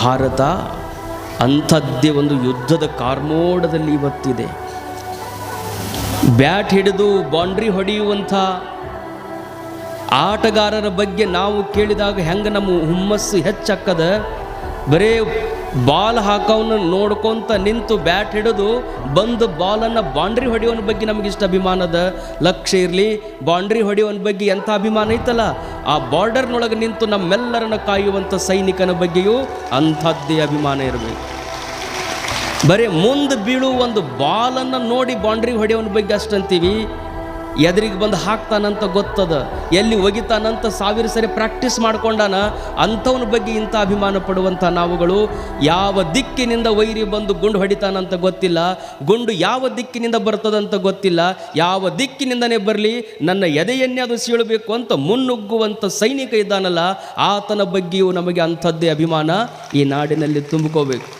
ಭಾರತ ಅಂಥದ್ದೇ ಒಂದು ಯುದ್ಧದ ಕಾರ್ಮೋಡದಲ್ಲಿ ಇವತ್ತಿದೆ. ಬ್ಯಾಟ್ ಹಿಡಿದು ಬೌಂಡ್ರಿ ಹೊಡೆಯುವಂಥ ಆಟಗಾರರ ಬಗ್ಗೆ ನಾವು ಕೇಳಿದಾಗ ಹೆಂಗೆ ನಮ್ಮ ಹುಮ್ಮಸ್ಸು ಹೆಚ್ಚಕ್ಕದ. ಬರೇ ಬಾಲ್ ಹಾಕೋವನ್ನ ನೋಡ್ಕೊತ ನಿಂತು ಬ್ಯಾಟ್ ಹಿಡಿದು ಬಂದು ಬಾಲನ್ನು ಬೌಂಡ್ರಿ ಹೊಡೆಯೋನ ಬಗ್ಗೆ ನಮಗಿಷ್ಟ ಅಭಿಮಾನದ. ಲಕ್ಷ್ಯ ಇರಲಿ, ಬೌಂಡ್ರಿ ಹೊಡೆಯೋನ ಬಗ್ಗೆ ಎಂಥ ಅಭಿಮಾನ ಐತಲ್ಲ, ಆ ಬಾರ್ಡರ್ನೊಳಗೆ ನಿಂತು ನಮ್ಮೆಲ್ಲರನ್ನು ಕಾಯುವಂಥ ಸೈನಿಕನ ಬಗ್ಗೆಯೂ ಅಂಥದ್ದೇ ಅಭಿಮಾನ ಇರಬೇಕು. ಬರೀ ಮುಂದೆ ಬೀಳು ಒಂದು ಬಾಲನ್ನು ನೋಡಿ ಬೌಂಡ್ರಿ ಹೊಡೆಯೋನ ಬಗ್ಗೆ ಅಷ್ಟಂತೀವಿ. ಎದುರಿಗೆ ಬಂದು ಹಾಕ್ತಾನಂತ ಗೊತ್ತದ, ಎಲ್ಲಿ ಒಗಿತಾನಂತ 1000 ಸರಿ ಪ್ರಾಕ್ಟೀಸ್ ಮಾಡ್ಕೊಂಡಾನ, ಅಂಥವನ ಬಗ್ಗೆ ಇಂಥ ಅಭಿಮಾನ ಪಡುವಂಥ ನಾವುಗಳು. ಯಾವ ದಿಕ್ಕಿನಿಂದ ವೈರಿ ಬಂದು ಗುಂಡು ಹೊಡಿತಾನಂತ ಗೊತ್ತಿಲ್ಲ, ಗುಂಡು ಯಾವ ದಿಕ್ಕಿನಿಂದ ಬರ್ತದಂತ ಗೊತ್ತಿಲ್ಲ, ಯಾವ ದಿಕ್ಕಿನಿಂದನೇ ಬರಲಿ ನನ್ನ ಎದೆಯನ್ನೇ ಅದು ಸೀಳಬೇಕು ಅಂತ ಮುನ್ನುಗ್ಗುವಂಥ ಸೈನಿಕ ಇದ್ದಾನಲ್ಲ, ಆತನ ಬಗ್ಗೆಯೂ ನಮಗೆ ಅಂಥದ್ದೇ ಅಭಿಮಾನ ಈ ನಾಡಿನಲ್ಲಿ ತುಂಬಿಕೋಬೇಕು.